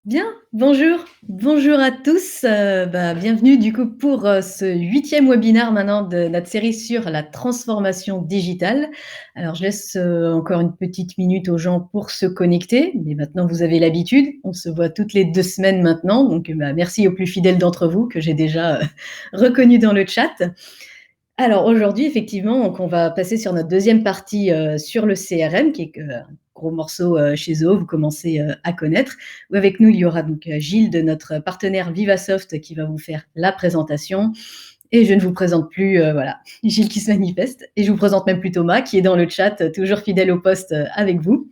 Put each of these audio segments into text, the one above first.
Bien, bonjour à tous, bienvenue du coup pour, ce 8e webinaire maintenant de notre série sur la transformation digitale. Alors je laisse, encore une petite minute aux gens pour se connecter, mais maintenant vous avez l'habitude, on se voit toutes les 2 semaines maintenant, donc, merci aux plus fidèles d'entre vous que j'ai déjà, reconnus dans le chat. Alors aujourd'hui, effectivement, donc on va passer sur notre deuxième partie, sur le CRM qui est que un gros morceau, chez Zoho, vous commencez, à connaître. Où avec nous, il y aura donc, Gilles de notre partenaire Vivasoft qui va vous faire la présentation et je ne vous présente plus, voilà, Gilles qui se manifeste et je vous présente même plus Thomas qui est dans le chat, toujours fidèle au poste, avec vous.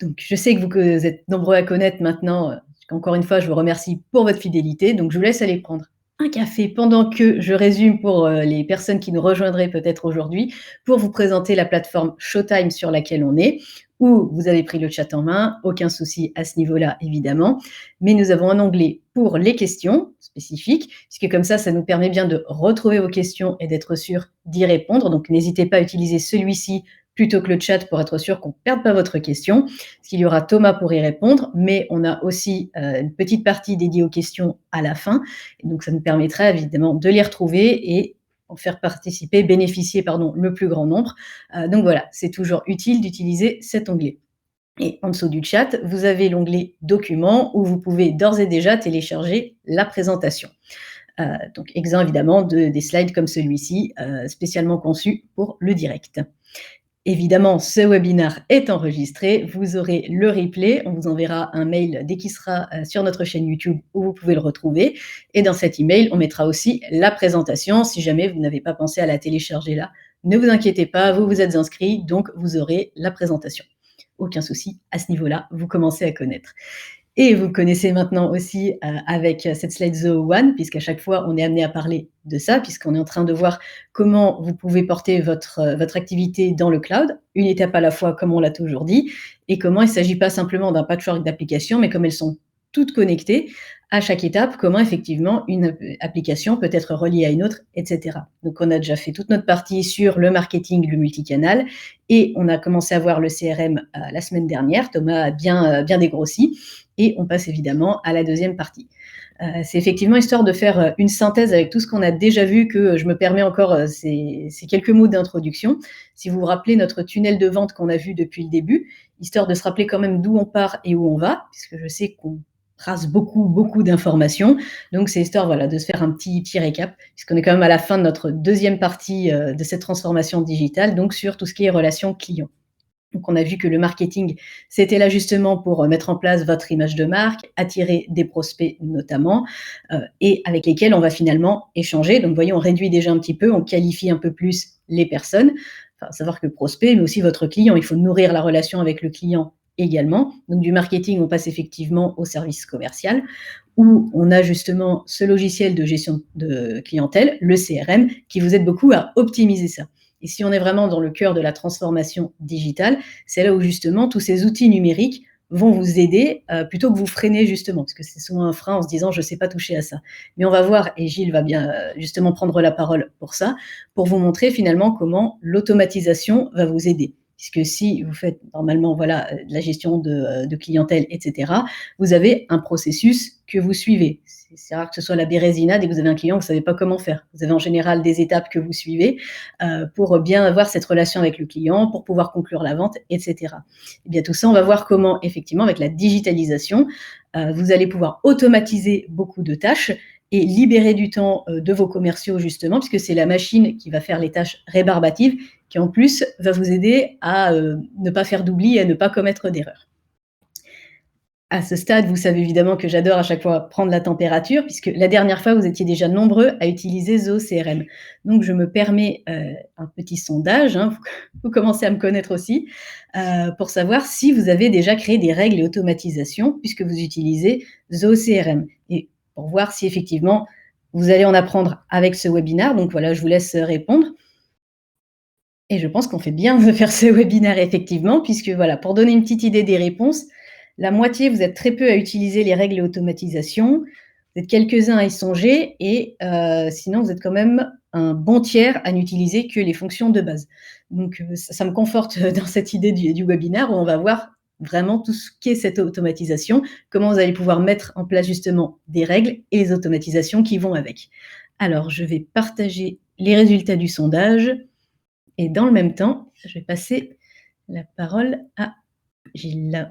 Donc je sais que vous êtes nombreux à connaître maintenant, encore une fois, je vous remercie pour votre fidélité. Donc je vous laisse aller prendre un café pendant que je résume pour, les personnes qui nous rejoindraient peut-être aujourd'hui, pour vous présenter la plateforme Showtime sur laquelle on est, où vous avez pris le chat en main, aucun souci à ce niveau-là évidemment. Mais nous avons un onglet pour les questions spécifiques, puisque comme ça nous permet bien de retrouver vos questions et d'être sûr d'y répondre. Donc n'hésitez pas à utiliser celui-ci plutôt que le chat pour être sûr qu'on ne perde pas votre question. Parce qu'il y aura Thomas pour y répondre, mais on a aussi une petite partie dédiée aux questions à la fin. Et donc ça nous permettra évidemment de les retrouver et en faire participer, bénéficier pardon, le plus grand nombre. Donc voilà, c'est toujours utile d'utiliser cet onglet. Et en dessous du chat, vous avez l'onglet Documents où vous pouvez d'ores et déjà télécharger la présentation. Donc exempt évidemment des slides comme celui-ci, spécialement conçu pour le direct. Évidemment, ce webinaire est enregistré. Vous aurez le replay. On vous enverra un mail dès qu'il sera sur notre chaîne YouTube où vous pouvez le retrouver. Et dans cet email, on mettra aussi la présentation. Si jamais vous n'avez pas pensé à la télécharger là, ne vous inquiétez pas, vous vous êtes inscrit, donc vous aurez la présentation. Aucun souci à ce niveau-là, vous commencez à connaître. Et vous connaissez maintenant aussi avec cette slide Zoho One, puisqu'à chaque fois, on est amené à parler de ça, puisqu'on est en train de voir comment vous pouvez porter votre activité dans le cloud, une étape à la fois, comme on l'a toujours dit, et comment il ne s'agit pas simplement d'un patchwork d'applications, mais comme elles sont toutes connectées, à chaque étape, comment effectivement une application peut être reliée à une autre, etc. Donc on a déjà fait toute notre partie sur le marketing, le multicanal, et on a commencé à voir le CRM la semaine dernière. Thomas a bien dégrossi. Et on passe évidemment à la deuxième partie. C'est effectivement histoire de faire une synthèse avec tout ce qu'on a déjà vu que je me permets encore ces quelques mots d'introduction. Si vous vous rappelez notre tunnel de vente qu'on a vu depuis le début, histoire de se rappeler quand même d'où on part et où on va, puisque je sais qu'on trace beaucoup d'informations. Donc c'est histoire voilà, de se faire un petit récap, puisqu'on est quand même à la fin de notre deuxième partie de cette transformation digitale, donc sur tout ce qui est relations clients. Donc on a vu que le marketing, c'était là justement pour mettre en place votre image de marque, attirer des prospects notamment, et avec lesquels on va finalement échanger. Donc vous voyez, on réduit déjà un petit peu, on qualifie un peu plus les personnes. Enfin, savoir que prospect, mais aussi votre client, il faut nourrir la relation avec le client également. Donc du marketing, on passe effectivement au service commercial, où on a justement ce logiciel de gestion de clientèle, le CRM, qui vous aide beaucoup à optimiser ça. Et si on est vraiment dans le cœur de la transformation digitale, c'est là où justement tous ces outils numériques vont vous aider plutôt que vous freiner justement, parce que c'est souvent un frein en se disant je ne sais pas toucher à ça. Mais on va voir, et Gilles va bien justement prendre la parole pour ça, pour vous montrer finalement comment l'automatisation va vous aider. Puisque si vous faites normalement voilà, de la gestion de clientèle, etc., vous avez un processus que vous suivez. C'est rare que ce soit la bérésina dès que vous avez un client, vous ne savez pas comment faire. Vous avez en général des étapes que vous suivez pour bien avoir cette relation avec le client, pour pouvoir conclure la vente, etc. Et bien tout ça, on va voir comment effectivement avec la digitalisation, vous allez pouvoir automatiser beaucoup de tâches et libérer du temps de vos commerciaux justement, puisque c'est la machine qui va faire les tâches rébarbatives, qui en plus va vous aider à ne pas faire d'oubli et à ne pas commettre d'erreurs. À ce stade, vous savez évidemment que j'adore à chaque fois prendre la température, puisque la dernière fois, vous étiez déjà nombreux à utiliser Zoho CRM. Donc je me permets, un petit sondage, hein, vous commencez à me connaître aussi, pour savoir si vous avez déjà créé des règles et automatisations puisque vous utilisez Zoho CRM et pour voir si effectivement vous allez en apprendre avec ce webinaire. Donc voilà, je vous laisse, répondre et je pense qu'on fait bien de faire ce webinaire effectivement puisque voilà, pour donner une petite idée des réponses, la moitié, vous êtes très peu à utiliser les règles et automatisations. Vous êtes quelques-uns à y songer et sinon vous êtes quand même un bon tiers à n'utiliser que les fonctions de base. Donc ça me conforte dans cette idée du webinaire où on va voir vraiment tout ce qu'est cette automatisation, comment vous allez pouvoir mettre en place justement des règles et les automatisations qui vont avec. Alors, je vais partager les résultats du sondage et dans le même temps, je vais passer la parole à Gilles.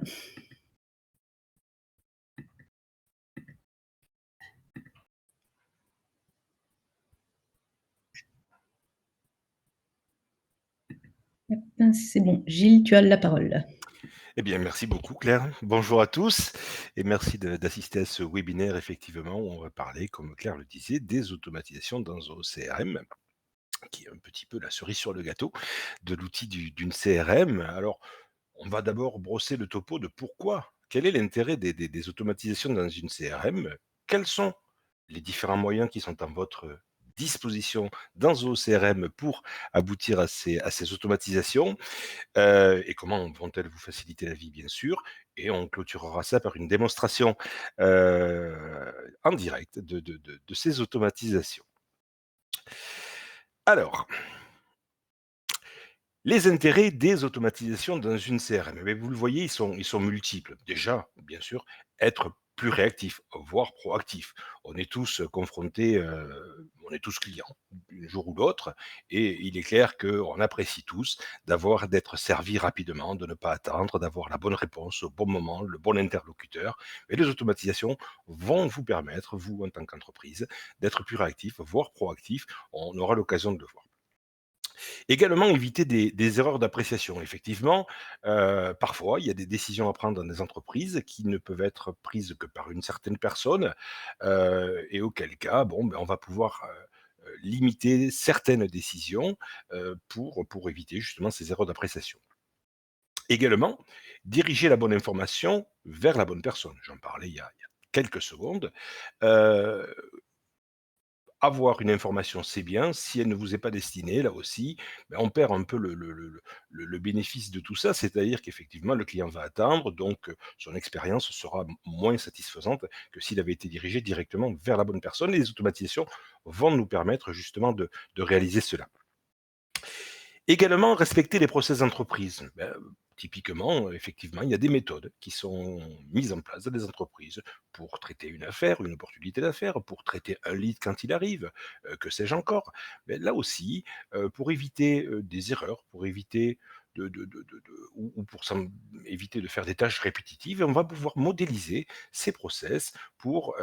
C'est bon, Gilles, tu as la parole. Eh bien, merci beaucoup Claire. Bonjour à tous et merci d'assister à ce webinaire effectivement où on va parler, comme Claire le disait, des automatisations dans nos CRM, qui est un petit peu la cerise sur le gâteau de l'outil d'une CRM. Alors, on va d'abord brosser le topo de pourquoi, quel est l'intérêt des automatisations dans une CRM, quels sont les différents moyens qui sont à votre disposition dans vos CRM pour aboutir à ces automatisations, et comment vont-elles vous faciliter la vie, bien sûr, et on clôturera ça par une démonstration en direct de ces automatisations. Alors, les intérêts des automatisations dans une CRM, eh bien, vous le voyez, ils sont multiples. Déjà, bien sûr, être plus réactif, voire proactif. On est tous confrontés, on est tous clients, un jour ou l'autre, et il est clair qu'on apprécie tous d'être servi rapidement, de ne pas attendre, d'avoir la bonne réponse au bon moment, le bon interlocuteur. Et les automatisations vont vous permettre, vous en tant qu'entreprise, d'être plus réactif, voire proactif. On aura l'occasion de le voir. Également, éviter des erreurs d'appréciation. Effectivement, parfois, il y a des décisions à prendre dans des entreprises qui ne peuvent être prises que par une certaine personne, et auquel cas, bon, ben, on va pouvoir, limiter certaines décisions, pour éviter justement ces erreurs d'appréciation. Également, diriger la bonne information vers la bonne personne. J'en parlais il y a quelques secondes. Heu Avoir une information, c'est bien. Si elle ne vous est pas destinée, là aussi, ben, on perd un peu le bénéfice de tout ça. C'est-à-dire qu'effectivement, le client va attendre, donc son expérience sera moins satisfaisante que s'il avait été dirigé directement vers la bonne personne. Et les automatisations vont nous permettre justement de réaliser cela. Également, respecter les process d'entreprise. Typiquement, effectivement, il y a des méthodes qui sont mises en place dans des entreprises pour traiter une affaire, une opportunité d'affaires, pour traiter un lead quand il arrive, que sais-je encore. Mais là aussi, pour éviter, des erreurs, pour éviter ou pour éviter de faire des tâches répétitives, on va pouvoir modéliser ces process pour,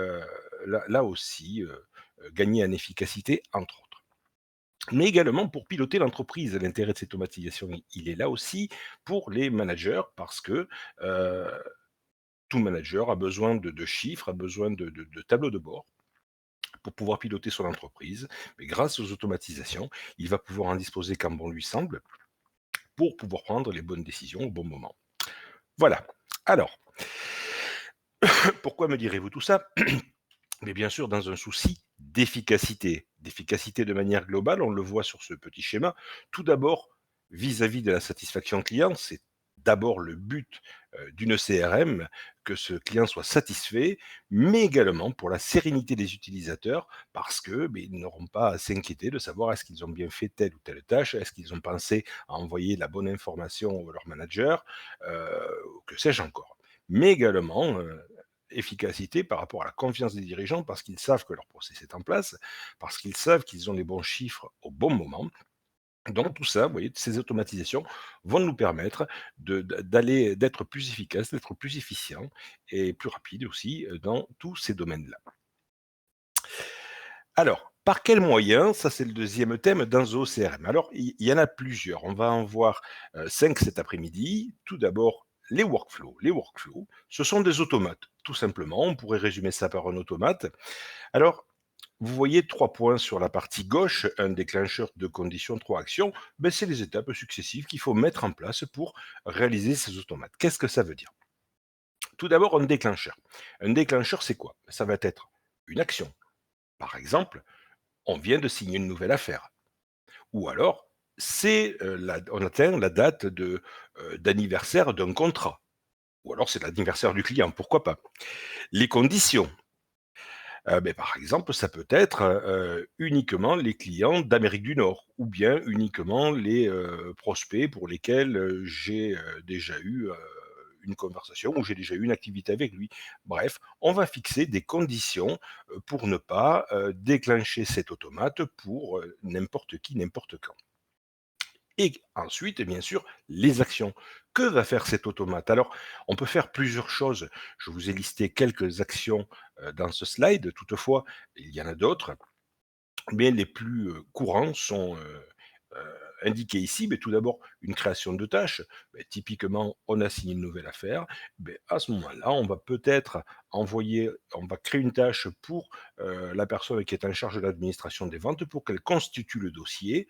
là aussi, gagner en efficacité, entre autres. Mais également pour piloter l'entreprise. L'intérêt de cette automatisation, il est là aussi pour les managers parce que, heu, tout manager a besoin de chiffres, a besoin de tableaux de bord pour pouvoir piloter son entreprise. Mais grâce aux automatisations, il va pouvoir en disposer quand bon lui semble pour pouvoir prendre les bonnes décisions au bon moment. Voilà. Alors, pourquoi me direz-vous tout ça? Mais bien sûr, dans un souci d'efficacité de manière globale, on le voit sur ce petit schéma. Tout d'abord, vis-à-vis de la satisfaction client, c'est d'abord le but d'une CRM, que ce client soit satisfait, mais également pour la sérénité des utilisateurs, parce que ben, ils n'auront pas à s'inquiéter de savoir est-ce qu'ils ont bien fait telle ou telle tâche, est-ce qu'ils ont pensé à envoyer la bonne information à leur manager, que sais-je encore. Mais également, efficacité par rapport à la confiance des dirigeants parce qu'ils savent que leur process est en place, parce qu'ils savent qu'ils ont les bons chiffres au bon moment. Donc tout ça, vous voyez, ces automatisations vont nous permettre d'être plus efficaces, d'être plus efficients et plus rapides aussi dans tous ces domaines-là. Alors, par quels moyens? Ça, c'est le deuxième thème dans OCRM. Alors, il y en a plusieurs. On va en voir 5 cet après-midi. Tout d'abord, les workflows. Les workflows, ce sont des automates, tout simplement. On pourrait résumer ça par un automate. Alors, vous voyez 3 points sur la partie gauche, un déclencheur de conditions, 3 actions. Ben, c'est les étapes successives qu'il faut mettre en place pour réaliser ces automates. Qu'est-ce que ça veut dire? Tout d'abord, un déclencheur. Un déclencheur, c'est quoi? Ça va être une action. Par exemple, on vient de signer une nouvelle affaire. Ou alors, on atteint la date d'anniversaire d'un contrat. Ou alors c'est l'anniversaire du client, pourquoi pas. Les conditions, beh, par exemple, ça peut être, uniquement les clients d'Amérique du Nord ou bien uniquement les, prospects pour lesquels, j'ai, déjà eu, une conversation ou j'ai déjà eu une activité avec lui. Bref, on va fixer des conditions pour ne pas déclencher cet automate pour n'importe qui, n'importe quand. Et ensuite, bien sûr, les actions. Que va faire cet automate? Alors, on peut faire plusieurs choses. Je vous ai listé quelques actions dans ce slide. Toutefois, il y en a d'autres. Mais les plus, courants sont, indiqués ici. Mais tout d'abord, une création de tâches. Typiquement, on a signé une nouvelle affaire. À ce moment-là, on va créer une tâche pour, la personne qui est en charge de l'administration des ventes pour qu'elle constitue le dossier.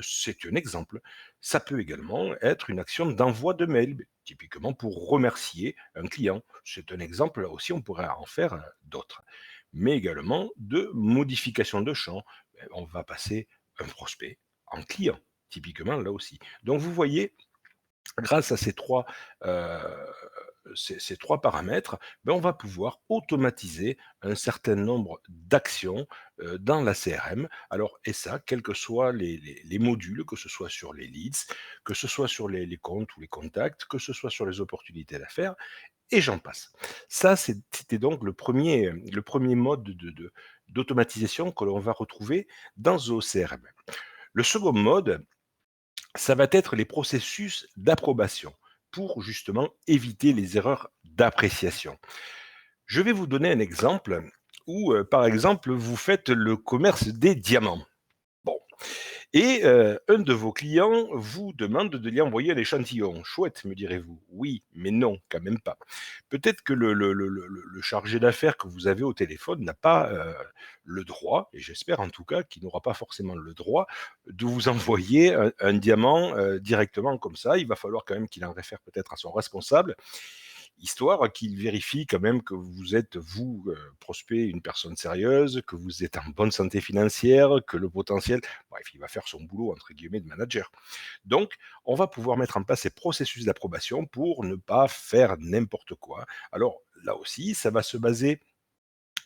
C'est un exemple. Ça peut également être une action d'envoi de mail, typiquement pour remercier un client. C'est un exemple, là aussi, on pourrait en faire, d'autres. Mais également de modification de champ. On va passer un prospect en client, typiquement là aussi. Donc vous voyez, grâce à heu, ces 3 paramètres, on va pouvoir automatiser un certain nombre d'actions, dans la CRM. Alors et ça, quels que soient les modules, que ce soit sur les leads, que ce soit sur les comptes ou les contacts, que ce soit sur les opportunités d'affaires et j'en passe. Ça, c'était donc le premier mode d'automatisation que l'on va retrouver dans ZooCRM. Le second mode, ça va être les processus d'approbation pour justement éviter les erreurs d'appréciation. Je vais vous donner un exemple où, par exemple, vous faites le commerce des diamants. Bon, et un de vos clients vous demande de lui envoyer un échantillon. Chouette, me direz-vous. Oui, mais non, quand même pas. Peut-être que le chargé d'affaires que vous avez au téléphone n'a pas, le droit, et j'espère en tout cas qu'il n'aura pas forcément le droit, de vous envoyer un diamant, directement comme ça. Il va falloir quand même qu'il en réfère peut-être à son responsable, histoire qu'il vérifie quand même que vous êtes, vous, prospect, une personne sérieuse, que vous êtes en bonne santé financière, que le potentiel bref, il va faire son boulot entre guillemets de manager. Donc, on va pouvoir mettre en place ces processus d'approbation pour ne pas faire n'importe quoi. Alors, là aussi, ça va se baser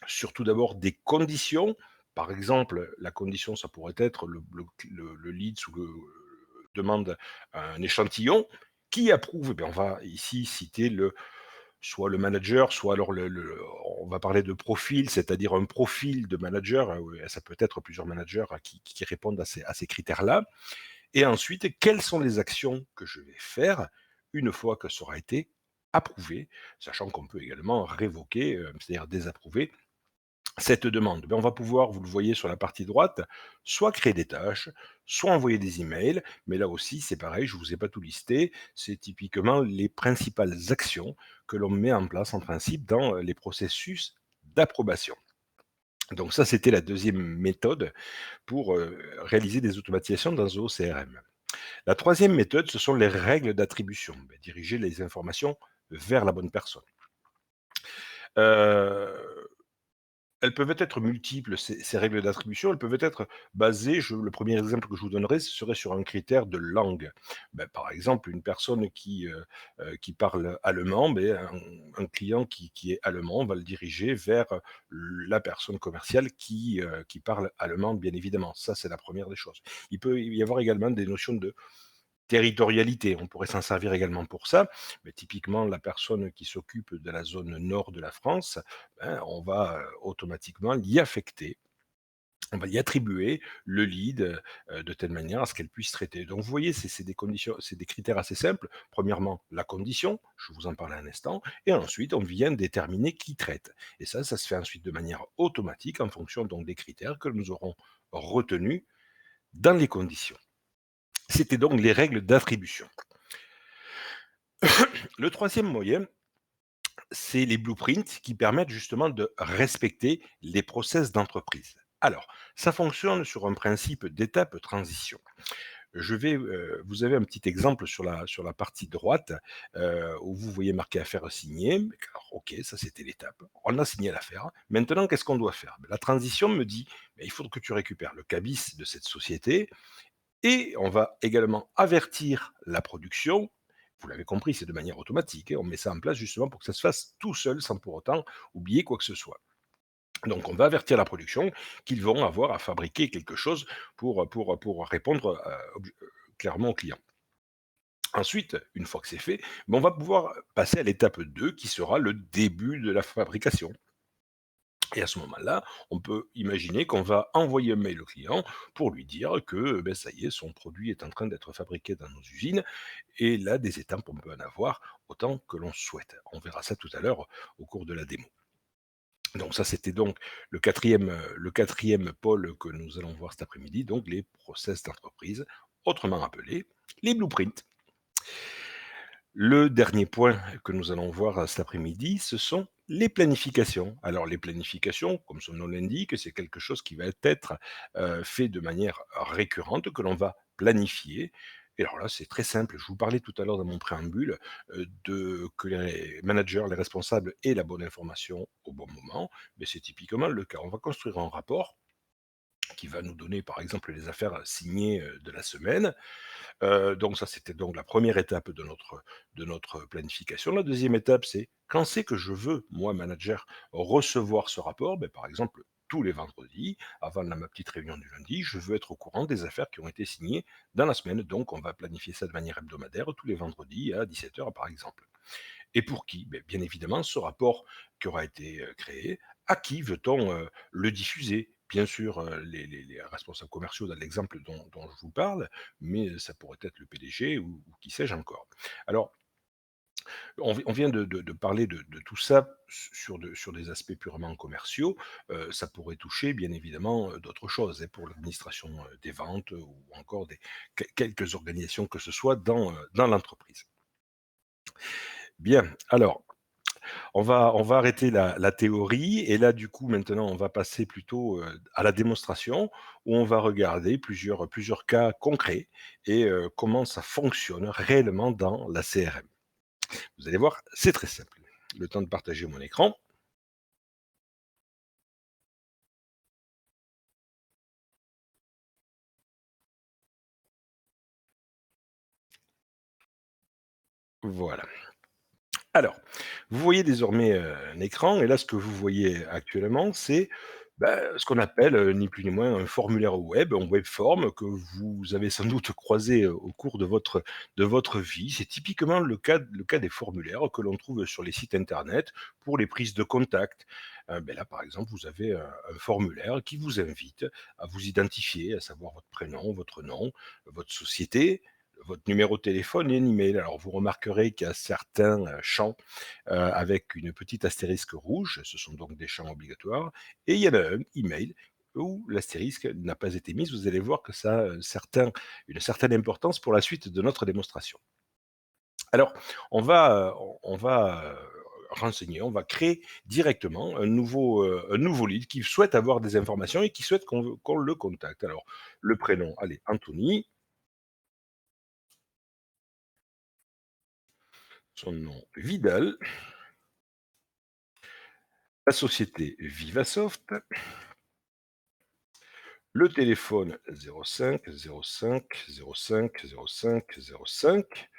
sur tout d'abord des conditions. Par exemple, la condition, ça pourrait être le lead ou le demande un échantillon. Qui approuve? On va ici citer soit le manager, soit alors on va parler de profil, c'est-à-dire un profil de manager, oui, ça peut être plusieurs managers qui répondent à ces critères-là. Et ensuite, quelles sont les actions que je vais faire une fois que ça aura été approuvé, sachant qu'on peut également révoquer, c'est-à-dire désapprouver cette demande. On va pouvoir, vous le voyez sur la partie droite, soit créer des tâches, soit envoyer des emails, mais là aussi c'est pareil, je ne vous ai pas tout listé, c'est typiquement les principales actions que l'on met en place en principe dans les processus d'approbation. Donc ça, c'était la deuxième méthode pour réaliser des automatisations dans ZooCRM. La troisième méthode, ce sont les règles d'attribution, diriger les informations vers la bonne personne. Euh, Elles peuvent être multiples, ces règles d'attribution. Elles peuvent être basées, le premier exemple que je vous donnerai, ce serait sur un critère de langue. Par exemple, une personne qui parle allemand, un client qui est allemand, on va le diriger vers la personne commerciale qui parle allemand, bien évidemment. Ça, c'est la première des choses. Il peut y avoir également des notions de territorialité, on pourrait s'en servir également pour ça, mais typiquement la personne qui s'occupe de la zone nord de la France, on va, automatiquement l'y affecter, on va y attribuer le lead, de telle manière à ce qu'elle puisse traiter. Donc vous voyez, c'est des conditions, c'est des critères assez simples. Premièrement, la condition, je vous en parlais un instant, et ensuite on vient déterminer qui traite. Et ça se fait ensuite de manière automatique en fonction donc des critères que nous aurons retenus dans les conditions. C'était donc les règles d'attribution. Le troisième moyen, c'est les blueprints qui permettent justement de respecter les process d'entreprise. Alors, ça fonctionne sur un principe d'étape transition. Vous avez un petit exemple sur la partie droite où vous voyez marqué affaire signée. Alors, ok, ça c'était l'étape. On a signé l'affaire. Maintenant, qu'est-ce qu'on doit faire? La transition me dit, il faut que tu récupères le cabis de cette société et on va également avertir la production. Vous l'avez compris, c'est de manière automatique, hein, on met ça en place justement pour que ça se fasse tout seul sans pour autant oublier quoi que ce soit. Donc on va avertir la production qu'ils vont avoir à fabriquer quelque chose pour répondre clairement aux clients. Ensuite, une fois que c'est fait, on va pouvoir passer à l'étape 2, qui sera le début de la fabrication. Et à ce moment-là, on peut imaginer qu'on va envoyer un mail au client pour lui dire que, ça y est, son produit est en train d'être fabriqué dans nos usines. Et là, des étapes, on peut en avoir autant que l'on souhaite. On verra ça tout à l'heure au cours de la démo. Donc ça, c'était donc le quatrième pôle que nous allons voir cet après-midi, donc les process d'entreprise, autrement appelés les blueprints. Le dernier point que nous allons voir cet après-midi, ce sont les planifications. Alors les planifications, comme son nom l'indique, c'est quelque chose qui va être fait de manière récurrente, que l'on va planifier. Et alors là, c'est très simple. Je vous parlais tout à l'heure dans mon préambule de que les managers, les responsables aient la bonne information au bon moment. Mais c'est typiquement le cas. On va construire un rapport qui va nous donner, par exemple, les affaires signées de la semaine. Donc ça, c'était donc la première étape de notre planification. La deuxième étape, c'est quand c'est que je veux, moi, manager, recevoir ce rapport? Par exemple, tous les vendredis, avant ma petite réunion du lundi, je veux être au courant des affaires qui ont été signées dans la semaine. Donc on va planifier ça de manière hebdomadaire, tous les vendredis à 17 heures, par exemple. Et pour qui? Bien évidemment, ce rapport qui aura été, créé, à qui veut-on, le diffuser? Bien sûr, les responsables commerciaux dans l'exemple dont je vous parle, mais ça pourrait être le PDG ou qui sais-je encore. Alors, on vient de parler de tout ça sur des aspects purement commerciaux, ça pourrait toucher bien évidemment, d'autres choses, hein, pour l'administration, des ventes, ou encore des quelques organisations que ce soit dans l'entreprise. Bien, alors on va arrêter la théorie et là, du coup, maintenant, on va passer plutôt, à la démonstration où on va regarder plusieurs cas concrets et comment ça fonctionne réellement dans la CRM. Vous allez voir, c'est très simple. Le temps de partager mon écran. Voilà. Alors, vous voyez désormais, un écran et là, ce que vous voyez actuellement, c'est, ce qu'on appelle, ni plus ni moins un formulaire web, un web form que vous avez sans doute croisé, au cours de votre vie. C'est typiquement le cas des formulaires que l'on trouve sur les sites internet pour les prises de contact. Là, par exemple, vous avez un formulaire qui vous invite à vous identifier, à savoir votre prénom, votre nom, votre société, votre numéro de téléphone et un email. Alors vous remarquerez qu'il y a certains, champs, avec une petite astérisque rouge, ce sont donc des champs obligatoires et il y en a un, email, où l'astérisque n'a pas été mise. Vous allez voir que ça a une certaine importance pour la suite de notre démonstration. Alors on va renseigner, on va créer directement un nouveau lead qui souhaite avoir des informations et qui souhaite qu'on le contacte. Alors le prénom, allez, Anthony, son nom Vidal, la société Vivasoft, le téléphone 05 05 05 05 05.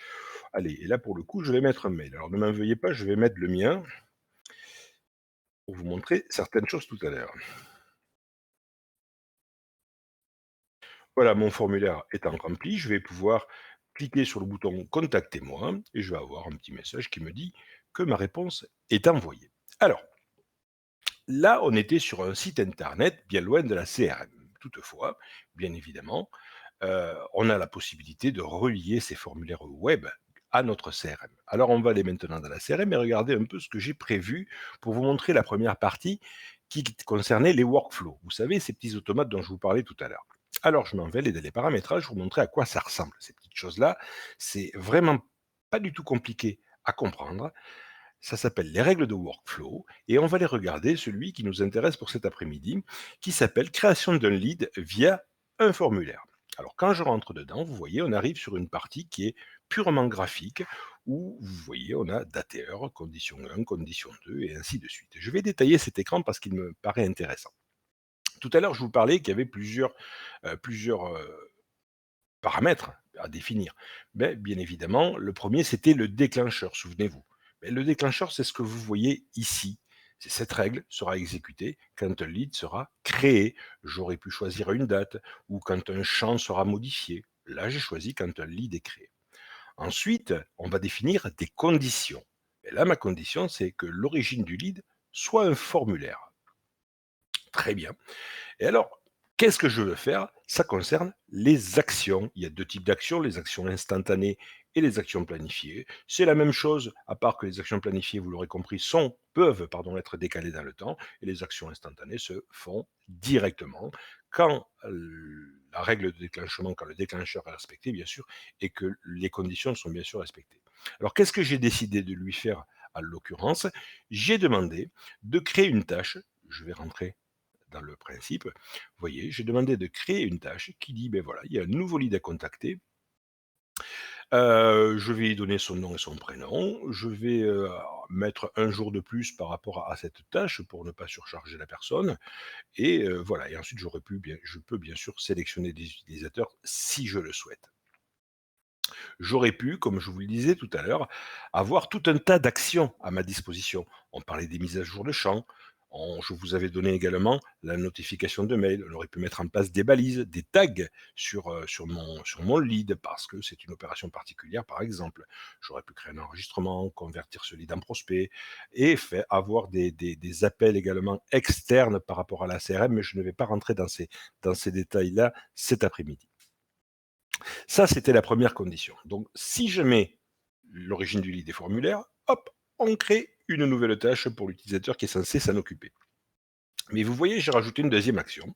Allez, et là pour le coup, je vais mettre un mail. Alors ne m'en veuillez pas, je vais mettre le mien pour vous montrer certaines choses tout à l'heure. Voilà, mon formulaire étant rempli, je vais pouvoir cliquer sur le bouton Contactez-moi et je vais avoir un petit message qui me dit que ma réponse est envoyée. Alors, là, on était sur un site internet bien loin de la CRM. Toutefois, bien évidemment, on a la possibilité de relier ces formulaires web à notre CRM. Alors on va aller maintenant dans la CRM et regarder un peu ce que j'ai prévu pour vous montrer la première partie qui concernait les workflows. Vous savez, ces petits automates dont je vous parlais tout à l'heure. Alors je m'en vais aller dans les paramétrages, vous montrer à quoi ça ressemble, ces petites choses-là. C'est vraiment pas du tout compliqué à comprendre. Ça s'appelle les règles de workflow et on va les regarder, celui qui nous intéresse pour cet après-midi, qui s'appelle création d'un lead via un formulaire. Alors quand je rentre dedans, vous voyez, on arrive sur une partie qui est purement graphique, où vous voyez, on a date et heure, condition 1, condition 2, et ainsi de suite. Je vais détailler cet écran parce qu'il me paraît intéressant. Tout à l'heure, je vous parlais qu'il y avait plusieurs paramètres à définir. Bien évidemment, le premier, c'était le déclencheur, souvenez-vous. Le déclencheur, c'est ce que vous voyez ici. Cette règle sera exécutée quand un lead sera créé. J'aurais pu choisir une date ou quand un champ sera modifié. Là, j'ai choisi quand un lead est créé. Ensuite, on va définir des conditions. Et là, ma condition, c'est que l'origine du lead soit un formulaire. Très bien. Et alors, qu'est-ce que je veux faire? Ça concerne les actions. Il y a 2 types d'actions, les actions instantanées et les actions planifiées. C'est la même chose, à part que les actions planifiées, vous l'aurez compris, peuvent être décalées dans le temps, et les actions instantanées se font directement quand la règle de déclenchement, quand le déclencheur est respecté, bien sûr, et que les conditions sont bien sûr respectées. Alors, qu'est-ce que j'ai décidé de lui faire en l'occurrence? J'ai demandé de créer une tâche. Je vais rentrer dans le principe. Vous voyez, j'ai demandé de créer une tâche qui dit, ben voilà, il y a un nouveau lead à contacter. Je vais lui donner son nom et son prénom. Je vais mettre un jour de plus par rapport à cette tâche pour ne pas surcharger la personne. Et voilà. Et ensuite, je peux bien sûr sélectionner des utilisateurs si je le souhaite. J'aurais pu, comme je vous le disais tout à l'heure, avoir tout un tas d'actions à ma disposition. On parlait des mises à jour de champs. Je vous avais donné également la notification de mail. On aurait pu mettre en place des balises, des tags sur mon lead parce que c'est une opération particulière, par exemple. J'aurais pu créer un enregistrement, convertir ce lead en prospect et avoir des appels également externes par rapport à la CRM, mais je ne vais pas rentrer dans ces détails-là cet après-midi. Ça, c'était la première condition. Donc, si je mets l'origine du lead des formulaires, hop, on crée une nouvelle tâche pour l'utilisateur qui est censé s'en occuper. Mais vous voyez, j'ai rajouté une deuxième action.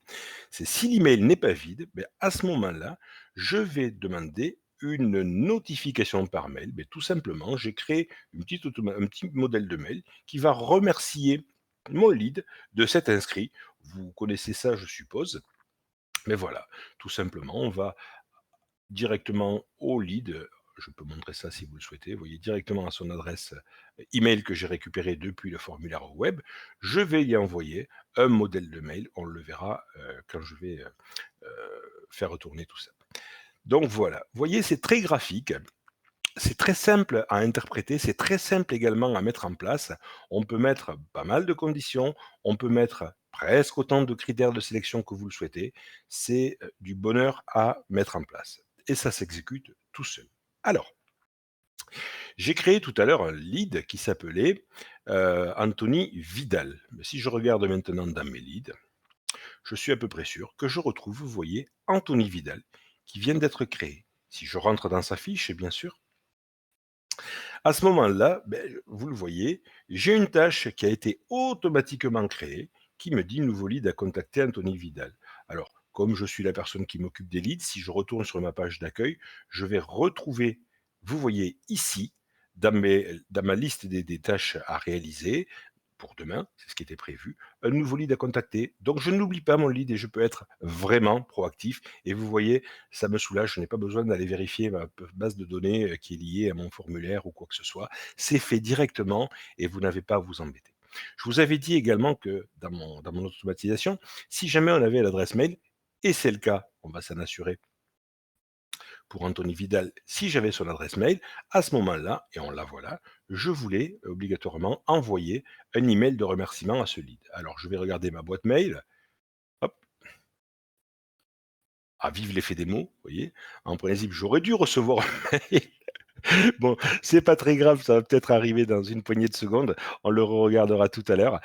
C'est si l'email n'est pas vide, ben, à ce moment-là, je vais demander une notification par mail. Ben, tout simplement, j'ai créé un petit modèle de mail qui va remercier mon lead de cet inscrit. Vous connaissez ça, je suppose. Mais voilà, tout simplement, on va directement au lead. Je peux montrer ça si vous le souhaitez. Vous voyez directement à son adresse email que j'ai récupéré depuis le formulaire web. Je vais y envoyer un modèle de mail. On le verra quand je vais faire retourner tout ça. Donc voilà, vous voyez, c'est très graphique. C'est très simple à interpréter, c'est très simple également à mettre en place. On peut mettre pas mal de conditions, on peut mettre presque autant de critères de sélection que vous le souhaitez. C'est du bonheur à mettre en place. Et ça s'exécute tout seul. Alors, j'ai créé tout à l'heure un lead qui s'appelait Anthony Vidal. Mais si je regarde maintenant dans mes leads, je suis à peu près sûr que je retrouve, vous voyez, Anthony Vidal qui vient d'être créé. Si je rentre dans sa fiche, bien sûr, à ce moment-là, vous le voyez, j'ai une tâche qui a été automatiquement créée qui me dit nouveau lead à contacter Anthony Vidal. Alors, comme je suis la personne qui m'occupe des leads, si je retourne sur ma page d'accueil, je vais retrouver, vous voyez ici, dans ma liste des tâches à réaliser, pour demain, c'est ce qui était prévu, un nouveau lead à contacter. Donc je n'oublie pas mon lead et je peux être vraiment proactif. Et vous voyez, ça me soulage, je n'ai pas besoin d'aller vérifier ma base de données qui est liée à mon formulaire ou quoi que ce soit. C'est fait directement et vous n'avez pas à vous embêter. Je vous avais dit également que dans mon automatisation, si jamais on avait l'adresse mail, et c'est le cas, on va s'en assurer pour Anthony Vidal, si j'avais son adresse mail, à ce moment-là, et on la voilà, je voulais obligatoirement envoyer un email de remerciement à ce lead. Alors, je vais regarder ma boîte mail. Hop, à vive l'effet des mots, vous voyez. En principe, j'aurais dû recevoir un mail. Bon, c'est pas très grave, ça va peut-être arriver dans une poignée de secondes. On le regardera tout à l'heure.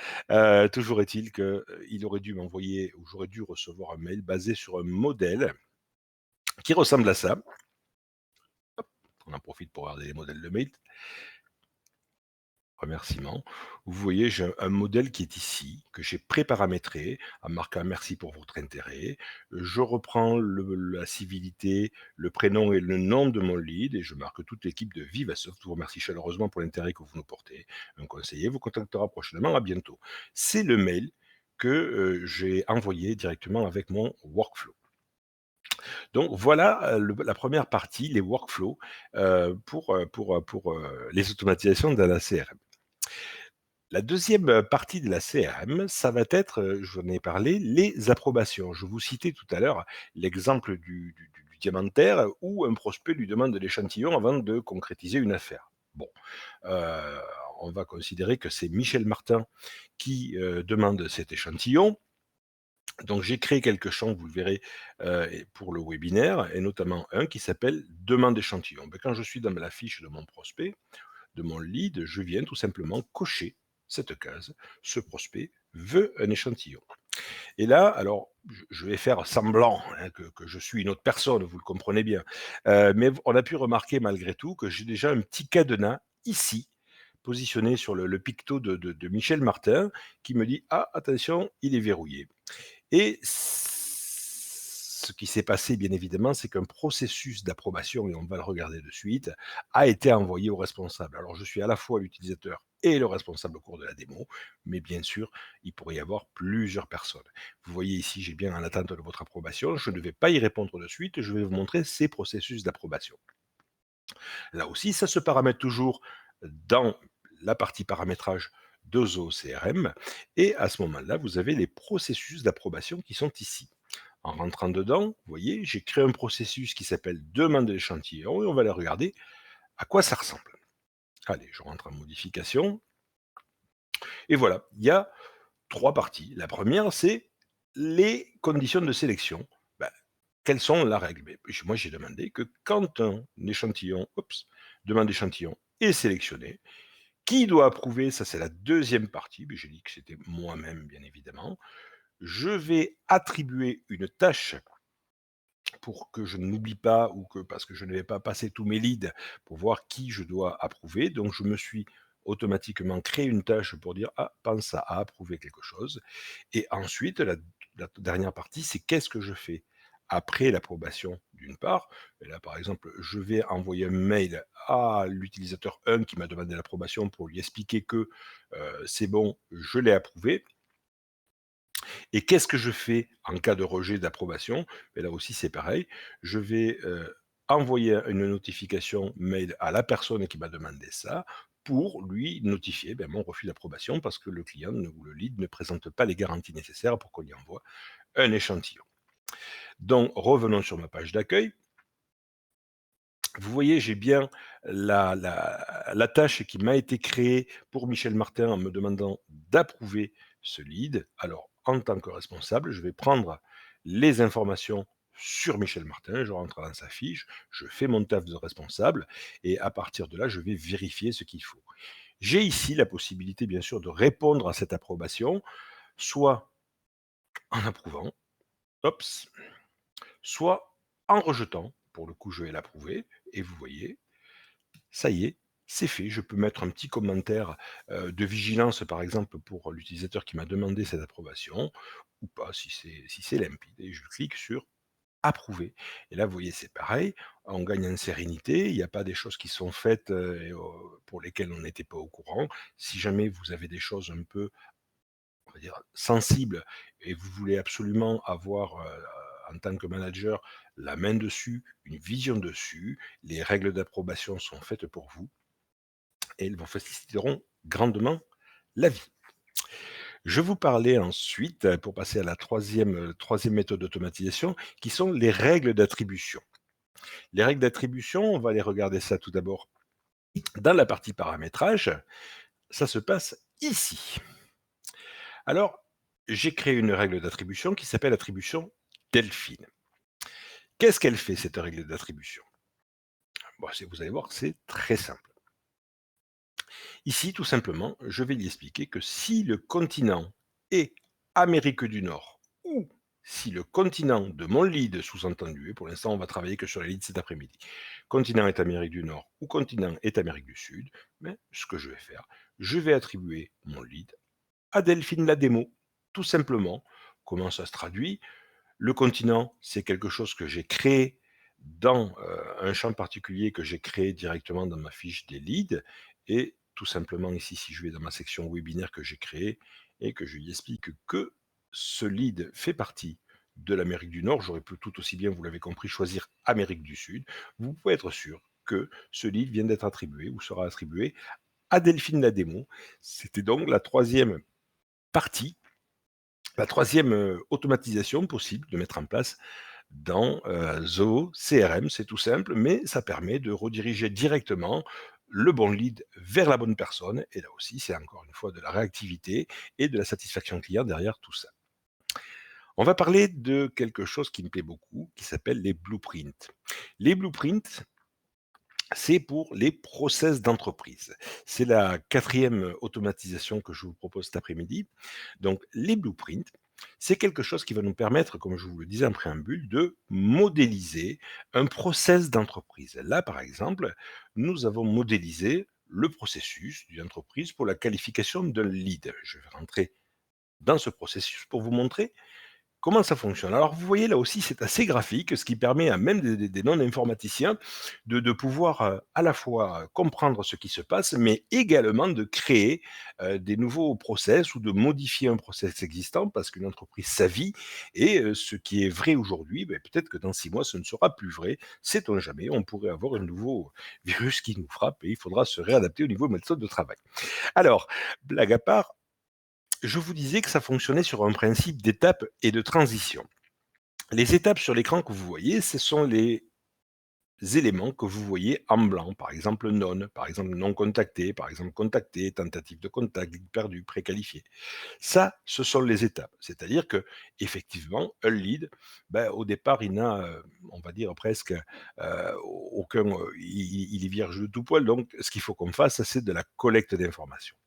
Toujours est-il qu'il aurait dû m'envoyer, ou j'aurais dû recevoir un mail basé sur un modèle qui ressemble à ça. On en profite pour regarder les modèles de mail. Remerciements. Vous voyez, j'ai un modèle qui est ici, que j'ai pré-paramétré, en marquant merci pour votre intérêt. Je reprends la civilité, le prénom et le nom de mon lead et je marque toute l'équipe de Vivasoft. Je vous remercie chaleureusement pour l'intérêt que vous nous portez. Un conseiller vous contactera prochainement. À bientôt. C'est le mail que j'ai envoyé directement avec mon workflow. Donc voilà la première partie, les workflows pour les automatisations de la CRM. La deuxième partie de la CRM, ça va être, j'en ai parlé, les approbations. Je vous citais tout à l'heure l'exemple du diamantaire où un prospect lui demande l'échantillon avant de concrétiser une affaire. Bon, heu, on va considérer que c'est Michel Martin qui demande cet échantillon. Donc j'ai créé quelques champs, vous le verrez, et pour le webinaire et notamment un qui s'appelle «Demande échantillon». Quand je suis dans la fiche de mon prospect, de mon lead, je viens tout simplement cocher cette case. Ce prospect veut un échantillon. Et là, alors, je vais faire semblant hein, que je suis une autre personne, vous le comprenez bien. Mais on a pu remarquer malgré tout que j'ai déjà un petit cadenas ici, positionné sur le picto de Michel Martin, qui me dit: «Ah, attention, il est verrouillé». Et ce qui s'est passé, bien évidemment, c'est qu'un processus d'approbation, et on va le regarder de suite, a été envoyé au responsable. Alors, je suis à la fois l'utilisateur et le responsable au cours de la démo, mais bien sûr, il pourrait y avoir plusieurs personnes. Vous voyez ici, j'ai bien en attente de votre approbation. Je ne vais pas y répondre de suite. Je vais vous montrer ces processus d'approbation. Là aussi, ça se paramètre toujours dans la partie paramétrage de Zoho CRM. Et à ce moment-là, vous avez les processus d'approbation qui sont ici. En rentrant dedans, vous voyez, j'ai créé un processus qui s'appelle demande d'échantillon et on va aller regarder à quoi ça ressemble. Allez, je rentre en modification. Et voilà, il y a trois parties. La première, c'est les conditions de sélection. Ben, quelles sont la règle? Moi, j'ai demandé que quand un échantillon, demande d'échantillon est sélectionné, qui doit approuver? Ça, c'est la deuxième partie. J'ai dit que c'était moi-même, bien évidemment. Je vais attribuer une tâche pour que je n'oublie pas ou que parce que je ne vais pas passer tous mes leads pour voir qui je dois approuver. Donc, je me suis automatiquement créé une tâche pour dire: «Ah, pense à approuver quelque chose» et ensuite la dernière partie, c'est qu'est-ce que je fais après l'approbation d'une part. Et là, par exemple, je vais envoyer un mail à l'utilisateur 1 qui m'a demandé l'approbation pour lui expliquer que, c'est bon, je l'ai approuvé. Et qu'est-ce que je fais en cas de rejet d'approbation? Et là aussi, c'est pareil. Je vais, envoyer une notification mail à la personne qui m'a demandé ça, pour lui notifier, mon refus d'approbation parce que le client ou le lead ne présente pas les garanties nécessaires pour qu'on lui envoie un échantillon. Donc revenons sur ma page d'accueil. Vous voyez, j'ai bien la tâche qui m'a été créée pour Michel Martin en me demandant d'approuver ce lead. Alors, en tant que responsable, je vais prendre les informations sur Michel Martin, je rentre dans sa fiche, je fais mon taf de responsable et à partir de là, je vais vérifier ce qu'il faut. J'ai ici la possibilité, bien sûr, de répondre à cette approbation, soit en approuvant, ops, soit en rejetant. Pour le coup, je vais l'approuver et vous voyez, ça y est, c'est fait. Je peux mettre un petit commentaire, de vigilance, par exemple, pour l'utilisateur qui m'a demandé cette approbation ou pas, si c'est limpide et je clique sur «Approuver» et là, vous voyez, c'est pareil, on gagne en sérénité. Il n'y a pas des choses qui sont faites, pour lesquelles on n'était pas au courant. Si jamais vous avez des choses un peu, on va dire, sensibles et vous voulez absolument avoir, en tant que manager, la main dessus, une vision dessus, les règles d'approbation sont faites pour vous et elles vous faciliteront grandement la vie. Je vous parlais ensuite, pour passer à la troisième méthode d'automatisation, qui sont les règles d'attribution. Les règles d'attribution, on va aller regarder ça tout d'abord dans la partie paramétrage. Ça se passe ici. Alors, j'ai créé une règle d'attribution qui s'appelle attribution Delphine. Qu'est-ce qu'elle fait, cette règle d'attribution? Bon, vous allez voir, c'est très simple. Ici, tout simplement, je vais lui expliquer que si le continent est Amérique du Nord ou si le continent de mon lead sous-entendu, et pour l'instant on va travailler que sur les leads cet après-midi, continent est Amérique du Nord ou continent est Amérique du Sud, mais ce que je vais faire, je vais attribuer mon lead à Delphine la démo, tout simplement. Comment ça se traduit? Le continent, c'est quelque chose que j'ai créé dans un champ particulier que j'ai créé directement dans ma fiche des leads et tout simplement ici, si je vais dans ma section webinaire que j'ai créée et que je lui explique que ce lead fait partie de l'Amérique du Nord, j'aurais pu tout aussi bien, vous l'avez compris, choisir Amérique du Sud. Vous pouvez être sûr que ce lead vient d'être attribué ou sera attribué à Delphine la démo. C'était donc la troisième partie, la troisième automatisation possible de mettre en place dans Zoho CRM. C'est tout simple, mais ça permet de rediriger directement le bon lead vers la bonne personne. Et là aussi, c'est encore une fois de la réactivité et de la satisfaction client derrière tout ça. On va parler de quelque chose qui me plaît beaucoup, qui s'appelle les blueprints. Les blueprints, c'est pour les process d'entreprise. C'est la quatrième automatisation que je vous propose cet après-midi. Donc, les blueprints, c'est quelque chose qui va nous permettre, comme je vous le disais en préambule, de modéliser un process d'entreprise. Là, par exemple, nous avons modélisé le processus d'une entreprise pour la qualification d'un lead. Je vais rentrer dans ce processus pour vous montrer comment ça fonctionne. Alors vous voyez là aussi c'est assez graphique, ce qui permet à même des non-informaticiens de pouvoir, à la fois, comprendre ce qui se passe, mais également de créer, des nouveaux process ou de modifier un process existant parce qu'une entreprise s'avit et ce qui est vrai aujourd'hui, beh, peut-être que dans 6 mois ce ne sera plus vrai. Sait-on jamais, on pourrait avoir un nouveau virus qui nous frappe et il faudra se réadapter au niveau méthode de travail. Alors, blague à part, je vous disais que ça fonctionnait sur un principe d'étape et de transition. Les étapes sur l'écran que vous voyez, ce sont les éléments que vous voyez en blanc, par exemple non, par exemple non contacté, par exemple contacté, tentative de contact, lead perdu, préqualifié. Ça, ce sont les étapes. C'est-à-dire que effectivement, un lead, ben, au départ, il n'a, on va dire presque aucun, il est vierge de tout poil. Donc, ce qu'il faut qu'on fasse, c'est de la collecte d'informations.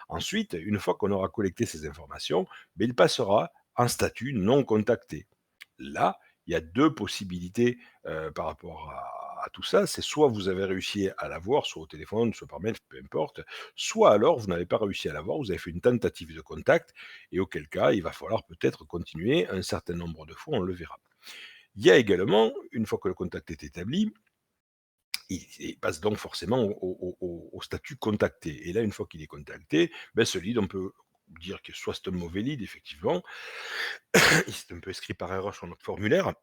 Ensuite, une fois qu'on aura collecté ces informations, ben, il passera en statut non contacté. Là, il y a 2 possibilités, par rapport à tout ça. C'est soit vous avez réussi à l'avoir, soit au téléphone, soit par mail, peu importe, soit alors vous n'avez pas réussi à l'avoir, vous avez fait une tentative de contact et auquel cas, il va falloir peut-être continuer un certain nombre de fois, on le verra. Il y a également, une fois que le contact est établi, il passe donc forcément au statut contacté et là, une fois qu'il est contacté, ben, ce lead, on peut dire que soit c'est un mauvais lead effectivement, il s'est un peu inscrit par erreur sur notre formulaire,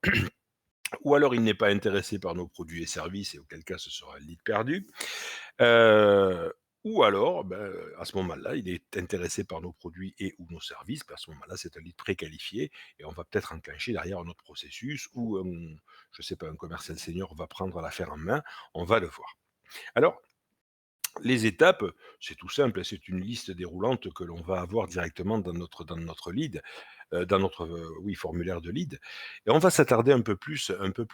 ou alors il n'est pas intéressé par nos produits et services et auquel cas ce sera un lead perdu. Heu, ou alors, ben, à ce moment-là, il est intéressé par nos produits et ou nos services, ben, à ce moment-là, c'est un lead préqualifié et on va peut-être enclencher derrière un autre processus où, je sais pas, un commercial senior va prendre l'affaire en main, on va le voir. Alors, les étapes, c'est tout simple, hein, c'est une liste déroulante que l'on va avoir directement dans notre lead, dans notre, oui, formulaire de lead et on va s'attarder un peu plus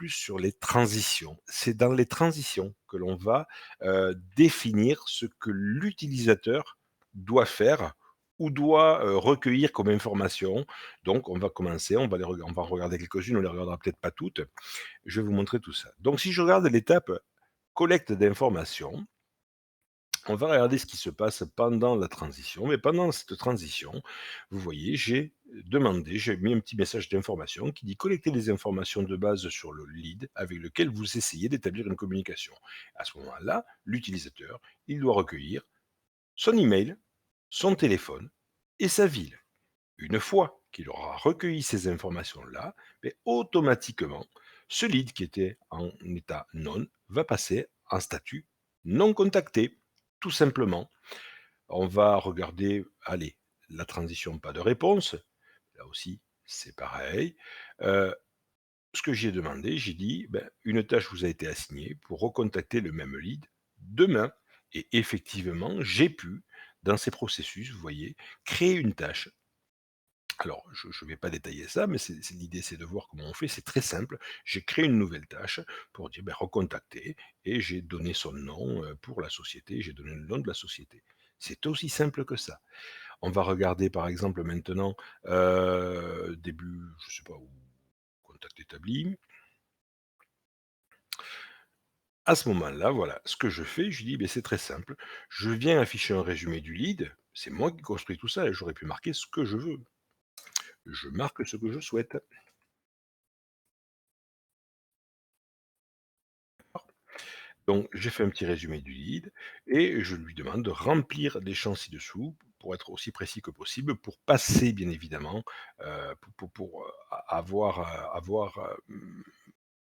sur les transitions. C'est dans les transitions que l'on va, définir ce que l'utilisateur doit faire ou doit, recueillir comme information. Donc on va commencer, on va en regarder quelques-unes, on les regardera peut-être pas toutes. Je vais vous montrer tout ça. Donc si je regarde l'étape collecte d'informations, on va regarder ce qui se passe pendant la transition. Mais pendant cette transition, vous voyez, j'ai mis un petit message d'information qui dit collecter les informations de base sur le lead avec lequel vous essayez d'établir une communication. À ce moment-là, l'utilisateur, il doit recueillir son email, son téléphone et sa ville. Une fois qu'il aura recueilli ces informations-là, mais automatiquement, ce lead qui était en état non va passer en statut non contacté, tout simplement. On va regarder, allez, la transition, pas de réponse. Là aussi, c'est pareil. Euh, Ce que j'ai demandé, j'ai dit, ben, une tâche vous a été assignée pour recontacter le même lead demain. Et effectivement, j'ai pu, dans ces processus, vous voyez, créer une tâche. Alors, je ne vais pas détailler ça, mais l'idée, c'est de voir comment on fait. C'est très simple. J'ai créé une nouvelle tâche pour dire ben, recontacter et j'ai donné son nom pour la société. J'ai donné le nom de la société. C'est aussi simple que ça. On va regarder par exemple maintenant début, je sais pas où, contact établi. À ce moment-là, voilà, ce que je fais, je dis ben, c'est très simple. Je viens afficher un résumé du lead. C'est moi qui construis tout ça et j'aurais pu marquer ce que je veux. Je marque ce que je souhaite. Donc, j'ai fait un petit résumé du lead et je lui demande de remplir des champs ci-dessous pour être aussi précis que possible, pour passer bien évidemment, avoir,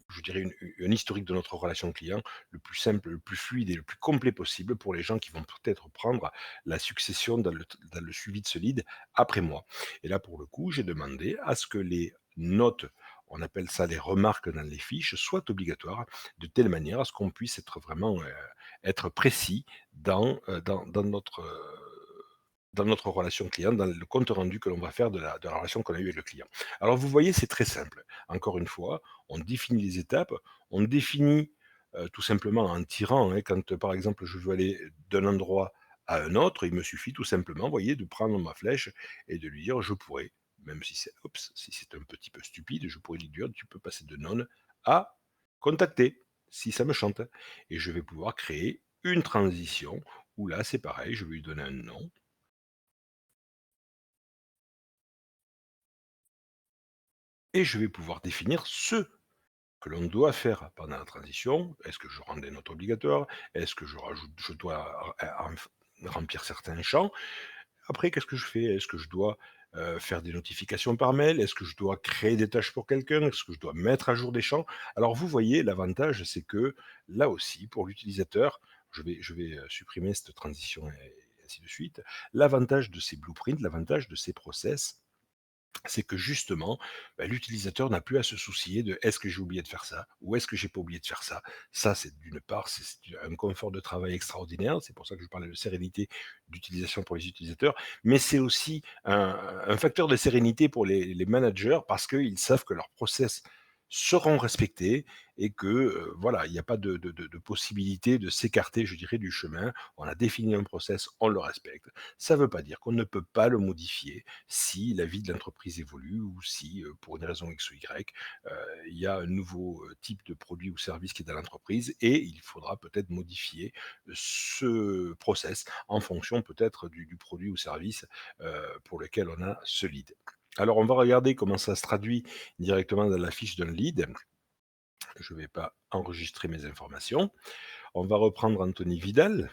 je dirais un historique de notre relation client le plus simple, le plus fluide et le plus complet possible pour les gens qui vont peut-être prendre la succession dans le suivi de ce lead après moi. Et là, pour le coup, j'ai demandé à ce que les notes, on appelle ça les remarques dans les fiches, soient obligatoires de telle manière à ce qu'on puisse être vraiment être précis dans dans notre relation client, dans le compte rendu que l'on va faire de la relation qu'on a eue avec le client. Alors vous voyez, c'est très simple. Encore une fois, on définit les étapes, on définit, tout simplement en tirant, hein, quand, par exemple, je veux aller d'un endroit à un autre, il me suffit tout simplement, vous voyez, de prendre ma flèche et de lui dire: «Je pourrais», même si c'est oups, si c'est un petit peu stupide, je pourrais lui dire: «Tu peux passer de none à contacter», si ça me chante, et je vais pouvoir créer une transition où là, c'est pareil, je vais lui donner un nom et je vais pouvoir définir ce que l'on doit faire pendant la transition. Est-ce que je rends des notes obligatoires? Est-ce que je dois remplir certains champs? Après, qu'est-ce que je fais? Est-ce que je dois, faire des notifications par mail? Est-ce que je dois créer des tâches pour quelqu'un? Est-ce que je dois mettre à jour des champs? Alors vous voyez, l'avantage, c'est que là aussi, pour l'utilisateur, je vais supprimer cette transition et ainsi de suite. L'avantage de ces blueprints, l'avantage de ces process, c'est que justement, bah, l'utilisateur n'a plus à se soucier de: «Est-ce que j'ai oublié de faire ça? Ou est-ce que j'ai pas oublié de faire ça?» Ça, c'est d'une part, c'est un confort de travail extraordinaire, c'est pour ça que je parlais de sérénité d'utilisation pour les utilisateurs, mais c'est aussi un facteur de sérénité pour les managers parce qu'ils savent que leurs process seront respectés et que, voilà, il n'y a pas de possibilité de s'écarter, je dirais, du chemin. On a défini un process, on le respecte. Ça ne veut pas dire qu'on ne peut pas le modifier si la vie de l'entreprise évolue ou si, pour une raison X ou Y, il y a un nouveau, type de produit ou service qui est dans l'entreprise et il faudra peut-être modifier ce process en fonction peut-être du produit ou service, pour lequel on a ce lead. Alors on va regarder comment ça se traduit directement dans la fiche d'un lead. Je ne vais pas enregistrer mes informations. On va reprendre Anthony Vidal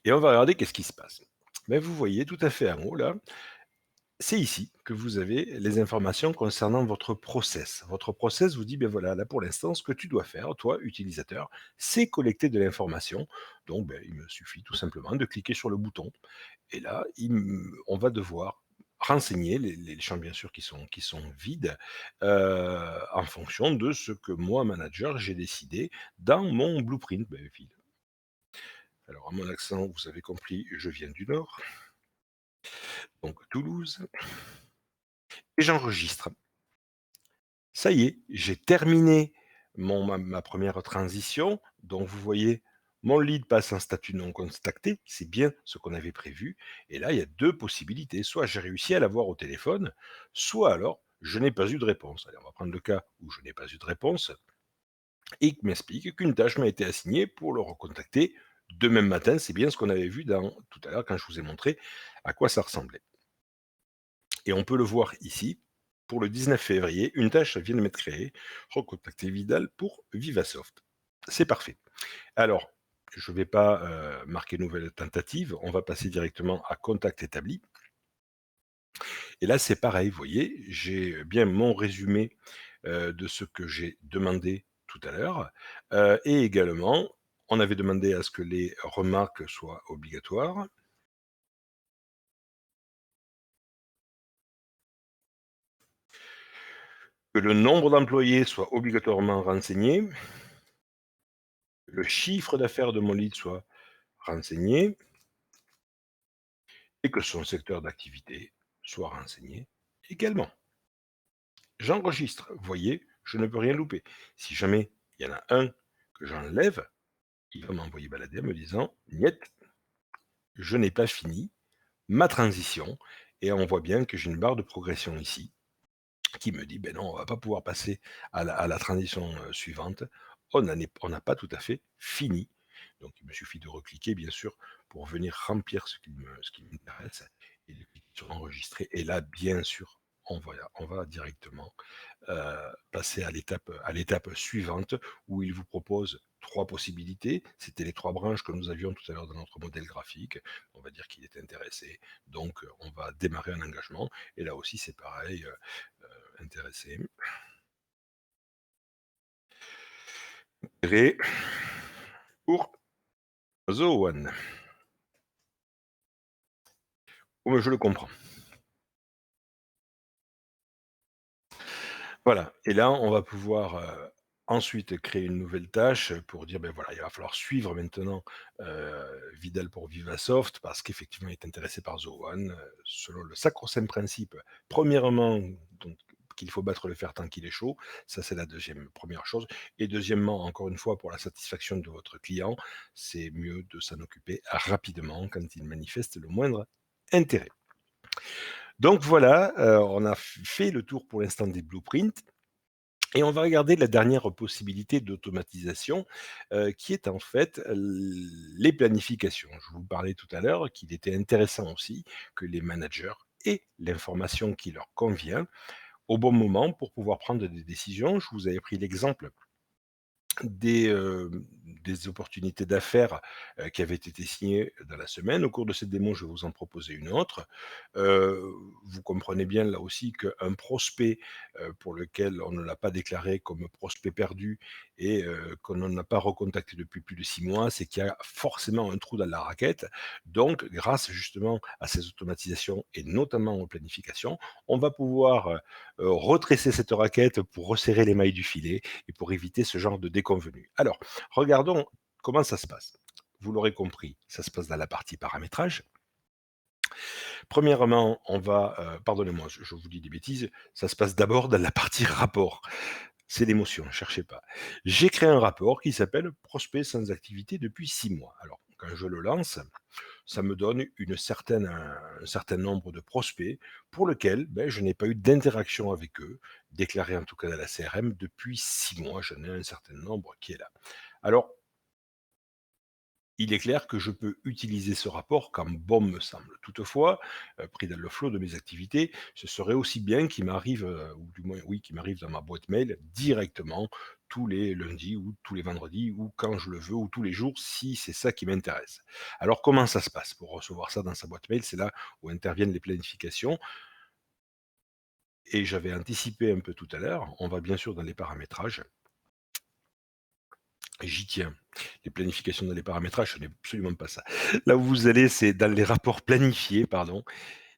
et on va regarder qu'est-ce qui se passe. Mais vous voyez tout à fait en haut là, c'est ici que vous avez les informations concernant votre process. Votre process vous dit, ben voilà, là pour l'instant, ce que tu dois faire, toi, utilisateur, c'est collecter de l'information. Donc, ben, il me suffit tout simplement de cliquer sur le bouton. Et là, on va devoir renseigner les champs, bien sûr, qui sont vides, en fonction de ce que moi, manager, j'ai décidé dans mon blueprint. Ben, vide. Alors, à mon accent, vous avez compris, je viens du Nord, donc Toulouse, et j'enregistre. Ça y est, j'ai terminé ma 1re transition. Donc vous voyez, mon lead passe en statut non contacté, c'est bien ce qu'on avait prévu. Et là, il y a 2 possibilités. Soit j'ai réussi à l'avoir au téléphone, soit alors je n'ai pas eu de réponse. Allez, on va prendre le cas où je n'ai pas eu de réponse et qu'il m'explique qu'une tâche m'a été assignée pour le recontacter demain matin. C'est bien ce qu'on avait vu tout à l'heure quand je vous ai montré à quoi ça ressemblait. Et on peut le voir ici, pour le 19 février, une tâche vient de m'être créée, recontacter Vidal pour Vivasoft. C'est parfait. Alors, je ne vais pas marquer nouvelle tentative, on va passer directement à contact établi. Et là, c'est pareil, vous voyez, j'ai bien mon résumé de ce que j'ai demandé tout à l'heure. Et également, on avait demandé à ce que les remarques soient obligatoires, que le nombre d'employés soit obligatoirement renseigné, le chiffre d'affaires de mon lead soit renseigné et que son secteur d'activité soit renseigné également. J'enregistre, vous voyez, je ne peux rien louper. Si jamais il y en a un que j'enlève, il va m'envoyer balader en me disant: «Niet, je n'ai pas fini ma transition», et on voit bien que j'ai une barre de progression ici qui me dit: «Ben non, on va pas pouvoir passer à la transition, suivante. On n'a pas tout à fait fini». Donc il me suffit de recliquer bien sûr pour venir remplir ce qui m'intéresse et de cliquer sur enregistrer, et là bien sûr on va directement, passer à l'étape suivante où il vous propose 3 possibilités. C'était les 3 branches que nous avions tout à l'heure dans notre modèle graphique. On va dire qu'il est intéressé, donc on va démarrer un engagement, et là aussi c'est pareil, intéressé, gré pour Zoan. Oh, mais je le comprends. Voilà, et là, on va pouvoir, Ensuite, créer une nouvelle tâche pour dire: «Ben voilà, il va falloir suivre maintenant, Vidal pour Vivasoft parce qu'effectivement il est intéressé par Zoan, selon le sacro-saint principe, premièrement, donc qu'il faut battre le fer tant qu'il est chaud». Ça, c'est la deuxième première chose et deuxièmement, encore une fois, pour la satisfaction de votre client, c'est mieux de s'en occuper rapidement quand il manifeste le moindre intérêt. Donc voilà, on a fait le tour pour l'instant des blueprints. Et on va regarder la dernière possibilité d'automatisation, qui est en fait les planifications. Je vous parlais tout à l'heure qu'il était intéressant aussi que les managers aient l'information qui leur convient au bon moment pour pouvoir prendre des décisions. Je vous avais pris l'exemple des, des opportunités d'affaires, qui avaient été signées dans la semaine. Au cours de cette démo, je vais vous en proposer une autre. Vous comprenez bien là aussi qu'un prospect, pour lequel on ne l'a pas déclaré comme prospect perdu et qu'on n'a pas recontacté depuis plus de 6 mois, c'est qu'il y a forcément un trou dans la raquette. Donc grâce justement à ces automatisations et notamment aux planifications, on va pouvoir, retresser cette raquette pour resserrer les mailles du filet et pour éviter ce genre de déconvenus. Alors, regardons comment ça se passe. Vous l'aurez compris, ça se passe dans la partie paramétrage. Premièrement, on va, pardonnez-moi, je vous dis des bêtises, ça se passe d'abord dans la partie rapport. C'est l'émotion, ne cherchez pas. J'ai créé un rapport qui s'appelle prospect sans activité depuis 6 mois. Alors, quand je le lance, ça me donne un certain nombre de prospects pour lesquels ben, je n'ai pas eu d'interaction avec eux, déclaré en tout cas dans la CRM depuis 6 mois. J'en ai un certain nombre qui est là. Alors, il est clair que je peux utiliser ce rapport comme bon me semble. Toutefois, pris dans le flot de mes activités, ce serait aussi bien qu'il m'arrive, ou du moins oui, qu'il m'arrive dans ma boîte mail directement tous les lundis ou tous les vendredis ou quand je le veux ou tous les jours si c'est ça qui m'intéresse. Alors comment ça se passe pour recevoir ça dans sa boîte mail? C'est là où interviennent les planifications et j'avais anticipé un peu tout à l'heure, on va bien sûr dans les paramétrages. J'y tiens. Les planifications dans les paramétrages, ce n'est absolument pas ça. Là où vous allez, c'est dans les rapports planifiés, pardon.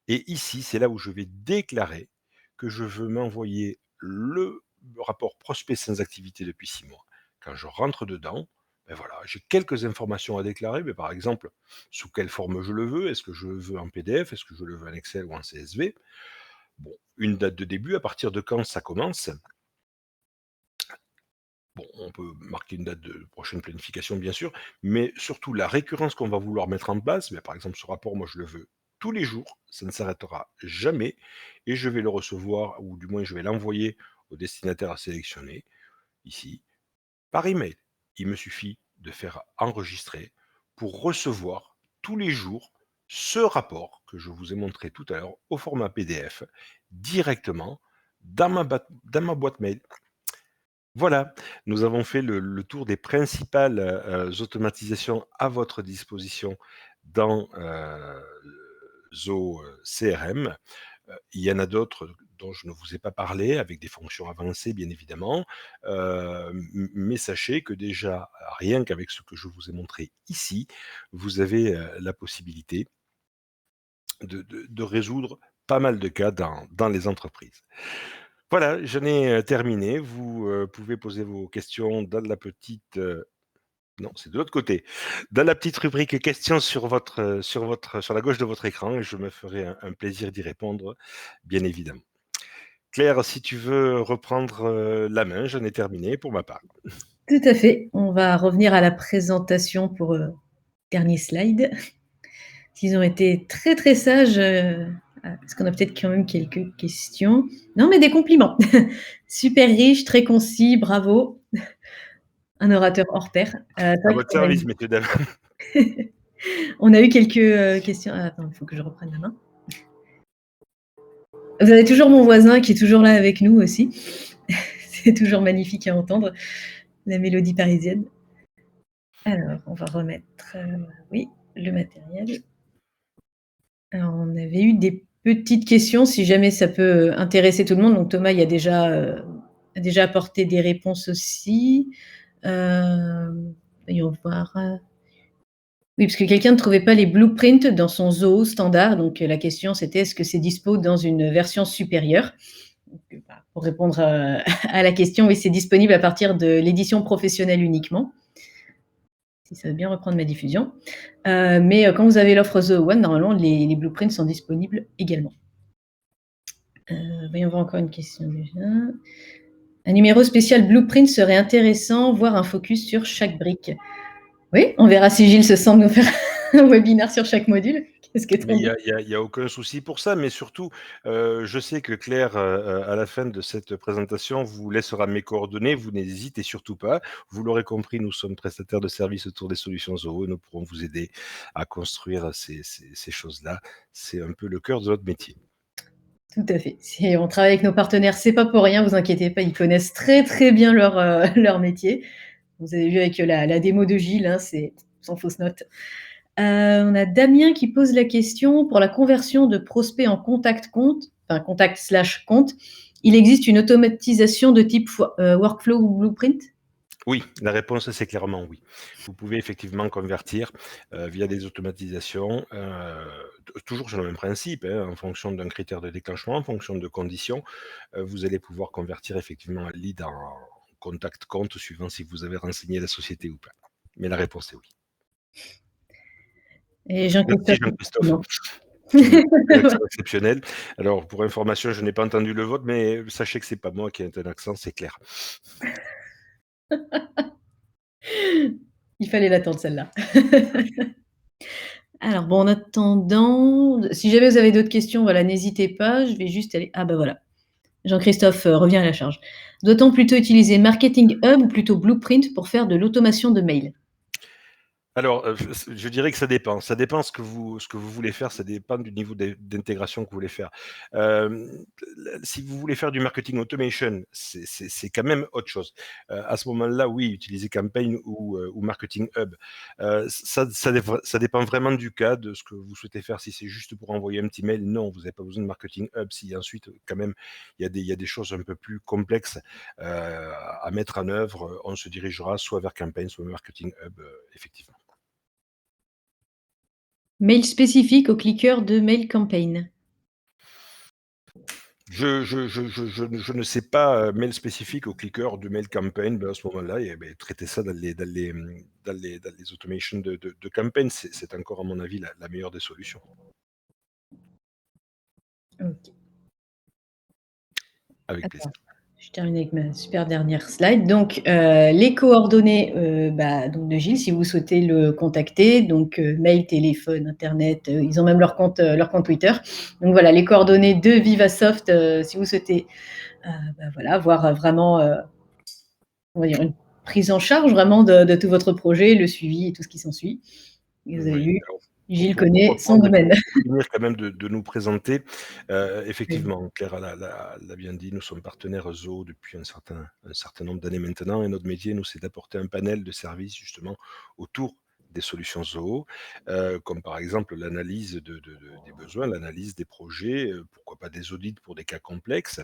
Et ici, c'est là où je vais déclarer que je veux m'envoyer le rapport prospect sans activité depuis 6 mois. Quand je rentre dedans, ben voilà, j'ai quelques informations à déclarer, mais par exemple, sous quelle forme je le veux, est-ce que je le veux en PDF, est-ce que je le veux en Excel ou en CSV. Bon, une date de début, à partir de quand ça commence. Bon, on peut marquer une date de prochaine planification, bien sûr, mais surtout la récurrence qu'on va vouloir mettre en place. Mais par exemple, ce rapport, moi, je le veux tous les jours, ça ne s'arrêtera jamais, et je vais le recevoir, ou du moins, je vais l'envoyer au destinataire à sélectionner, ici, par email. Il me suffit de faire enregistrer pour recevoir tous les jours ce rapport que je vous ai montré tout à l'heure au format PDF directement dans ma boîte mail. Voilà, nous avons fait le tour des principales, automatisations à votre disposition dans, Zo, CRM. Il y en a d'autres dont je ne vous ai pas parlé, avec des fonctions avancées bien évidemment, mais sachez que déjà, rien qu'avec ce que je vous ai montré ici, vous avez, la possibilité de résoudre pas mal de cas dans les entreprises. Voilà, j'en ai, terminé. Vous, pouvez poser vos questions dans la petite, non, c'est de l'autre côté. Dans la petite rubrique questions sur la gauche de votre écran et je me ferai un plaisir d'y répondre, bien évidemment. Claire, si tu veux reprendre, la main, j'en ai terminé pour ma part. Tout à fait. On va revenir à la présentation pour, dernier slide. Ils ont été très, très sages, est-ce qu'on a peut-être quand même quelques questions? Non, mais des compliments. Super riche, très concis, bravo. Un orateur hors pair. C'est À vrai votre qu'on a service, eu messieurs, dames. on a eu quelques, questions. Ah, attends, il faut que je reprenne la main. Vous avez toujours mon voisin qui est toujours là avec nous aussi. C'est toujours magnifique à entendre, la mélodie parisienne. Alors, on va remettre, oui, le matériel. Alors, on avait eu des petites questions, si jamais ça peut intéresser tout le monde. Donc Thomas, il a déjà apporté des réponses aussi. Voyons voir. Oui, parce que quelqu'un ne trouvait pas les blueprints dans son Zoho standard. Donc la question, c'était: est-ce que c'est dispo dans une version supérieure? Donc, bah, pour répondre à la question, oui, c'est disponible à partir de l'édition professionnelle uniquement. Si ça veut bien reprendre ma diffusion. Mais quand vous avez l'offre The One, normalement, les blueprints sont disponibles également. Voyons voir encore une question déjà. Un numéro spécial blueprint serait intéressant, voire un focus sur chaque brique. Oui, on verra si Gilles se sent de nous faire un webinaire sur chaque module. Qu'est-ce que tu Mais en il dis? y a aucun souci pour ça, mais surtout, je sais que Claire, à la fin de cette présentation, vous laissera mes coordonnées. Vous n'hésitez surtout pas. Vous l'aurez compris, nous sommes prestataires de services autour des solutions Zoho et nous pourrons vous aider à construire ces choses-là. C'est un peu le cœur de notre métier. Tout à fait. On travaille avec nos partenaires, c'est pas pour rien, vous inquiétez pas, ils connaissent très, très bien leur métier. Vous avez vu avec la démo de Gilles, hein, c'est sans fausse note. On a Damien qui pose la question, pour la conversion de prospect en contact compte, enfin contact/compte, il existe une automatisation de type workflow ou blueprint? Oui, la réponse, c'est clairement oui. Vous pouvez effectivement convertir, via des automatisations, toujours sur le même principe, hein, en fonction d'un critère de déclenchement, en fonction de conditions, vous allez pouvoir convertir effectivement un lead en contact compte suivant si vous avez renseigné la société ou pas. Mais la réponse est oui. Et Merci Jean-Christophe, Jean-Christophe, non. qui nous fait un accent exceptionnel. Alors pour information, je n'ai pas entendu le vôtre, mais sachez que c'est pas moi qui ai un accent, c'est Claire. Il fallait l'attendre celle-là. Alors bon, en attendant, si jamais vous avez d'autres questions, voilà, n'hésitez pas, je vais juste aller ah bah voilà, Jean-Christophe, revient à la charge. Doit-on plutôt utiliser Marketing Hub ou plutôt Blueprint pour faire de l'automation de mails? Alors, je dirais que ça dépend. Ça dépend ce que vous voulez faire, ça dépend du niveau d'intégration que vous voulez faire. Hem, Si vous voulez faire du marketing automation, c'est quand même autre chose. À ce moment-là, oui, utilisez Campaign ou Marketing Hub. Ça dépend vraiment du cas, de ce que vous souhaitez faire. Si c'est juste pour envoyer un petit mail, non, vous n'avez pas besoin de Marketing Hub. Si ensuite, quand même, il y a des choses un peu plus complexes, à mettre en œuvre, on se dirigera soit vers Campaign, soit vers Marketing Hub, effectivement. Mail spécifique au cliqueur de Mail Campaign. Je ne sais pas, mail spécifique au cliqueur de Mail Campaign, à ce moment-là et traitez ça dans les automations de campaign. C'est encore à mon avis la meilleure des solutions. OK. Avec plaisir. Attends, je termine avec ma super dernière slide. Donc, les coordonnées, donc de Gilles, si vous souhaitez le contacter, donc, mail, téléphone, internet, ils ont même leur compte Twitter. Donc voilà, les coordonnées de Vivasoft, si vous souhaitez, voilà, avoir, vraiment, on va dire une prise en charge vraiment de tout votre projet, le suivi et tout ce qui s'ensuit. Et vous avez Oui, vu, alors Gilles pour connaît son reprendre et domaine. pour finir quand même de nous présenter, Oui. effectivement, Claire l'a bien dit, nous sommes partenaires Zoho depuis un certain nombre d'années maintenant et notre métier, nous, c'est d'apporter un panel de services justement autour des solutions Zoho, comme par exemple l'analyse des besoins, l'analyse des projets, pourquoi pas des audits pour des cas complexes.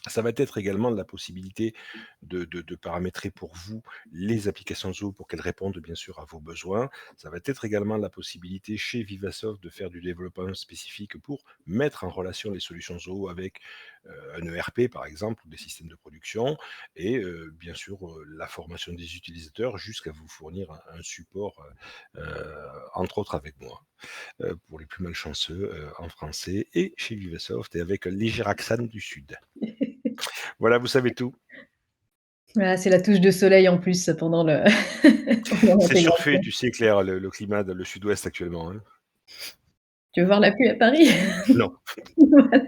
Ça va être également la possibilité de paramétrer pour vous les applications Zoho pour qu'elles répondent bien sûr à vos besoins. Ça va être également la possibilité chez Vivasoft de faire du développement spécifique pour mettre en relation les solutions Zoho avec un ERP par exemple, ou des systèmes de production et bien sûr la formation des utilisateurs jusqu'à vous fournir un support, entre autres avec moi, pour les plus malchanceux, en français et chez Vivasoft et avec un léger accent du sud. Voilà, vous savez tout. Voilà, c'est la touche de soleil en plus pendant le pendant C'est surfait, l'intégration. tu sais Claire, le climat dans le sud-ouest actuellement, hein. Tu veux voir la pluie à Paris? Non. Voilà.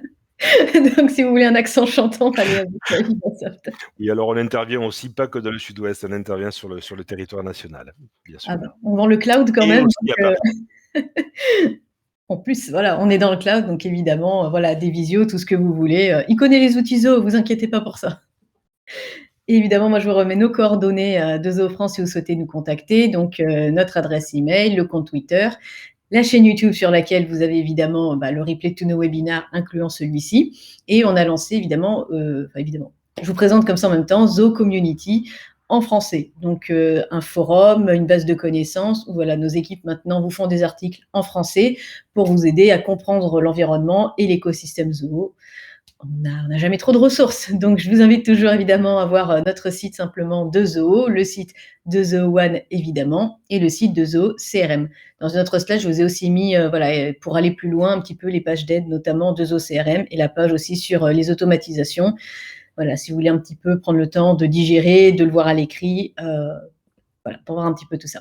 Donc si vous voulez un accent chantant, allez avec Microsoft. Oui, alors on intervient aussi pas que dans le sud-ouest, on intervient sur le territoire national, bien Ah sûr. bah, on vend le cloud quand Et même, aussi donc à Paris. en plus, voilà, on est dans le cloud, donc évidemment, voilà, des visios, tout ce que vous voulez. Il connaît les outils Zoho, vous inquiétez pas pour ça. Et évidemment, moi, je vous remets nos coordonnées, de Zoho France si vous souhaitez nous contacter, donc notre adresse email, le compte Twitter, la chaîne YouTube sur laquelle vous avez évidemment, le replay de tous nos webinaires, incluant celui-ci. Et on a lancé évidemment, je vous présente comme ça en même temps, Zoho Community en français. Donc un forum, une base de connaissances où voilà, nos équipes maintenant vous font des articles en français pour vous aider à comprendre l'environnement et l'écosystème Zoho. on n'a jamais trop de ressources. Donc, je vous invite toujours évidemment à voir notre site simplement de Zoho, le site de Zoho One évidemment, et le site de Zoho CRM. Dans une autre slide, je vous ai aussi mis, voilà, pour aller plus loin, un petit peu les pages d'aide, notamment de Zoho CRM, et la page aussi sur les automatisations. Voilà, si vous voulez un petit peu prendre le temps de digérer, de le voir à l'écrit, voilà, pour voir un petit peu tout ça.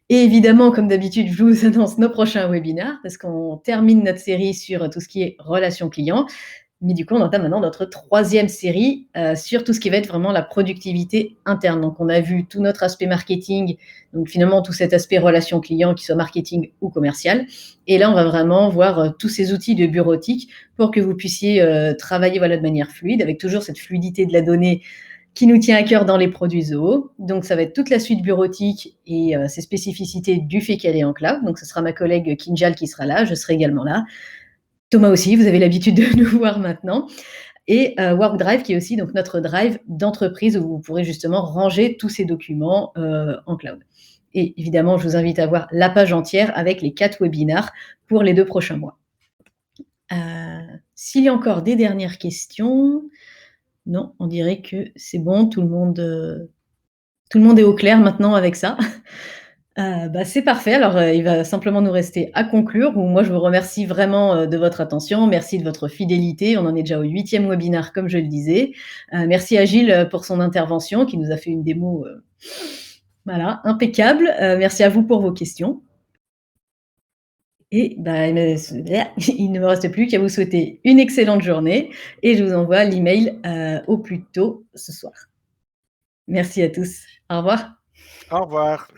Et évidemment, comme d'habitude, je vous annonce nos prochains webinaires parce qu'on termine notre série sur tout ce qui est relations clients. Mais du coup, on entame maintenant notre troisième série sur tout ce qui va être vraiment la productivité interne. Donc, on a vu tout notre aspect marketing, donc finalement tout cet aspect relation client, qui soit marketing ou commercial. Et là, on va vraiment voir tous ces outils de bureautique pour que vous puissiez travailler voilà, de manière fluide, avec toujours cette fluidité de la donnée qui nous tient à cœur dans les produits Zoho. Donc, ça va être toute la suite bureautique et ses spécificités du fait qu'elle est en cloud. Donc, ce sera ma collègue Kinjal qui sera là. Je serai également là. Thomas aussi, vous avez l'habitude de nous voir maintenant. Et WorkDrive, qui est aussi donc notre drive d'entreprise où vous pourrez justement ranger tous ces documents en cloud. Et évidemment, je vous invite à voir la page entière avec les 4 webinars pour les 2 prochains mois. S'il y a encore des dernières questions, non, on dirait que c'est bon, tout le monde est au clair maintenant avec ça. C'est parfait. Alors, il va simplement nous rester à conclure, où moi je vous remercie vraiment, de votre attention. Merci de votre fidélité. On en est déjà au 8e webinaire, comme je le disais. Merci à Gilles, pour son intervention, qui nous a fait une démo, voilà, impeccable. Merci à vous pour vos questions. Et il ne me reste plus qu'à vous souhaiter une excellente journée et je vous envoie l'email, au plus tôt ce soir. Merci à tous. Au revoir. Au revoir.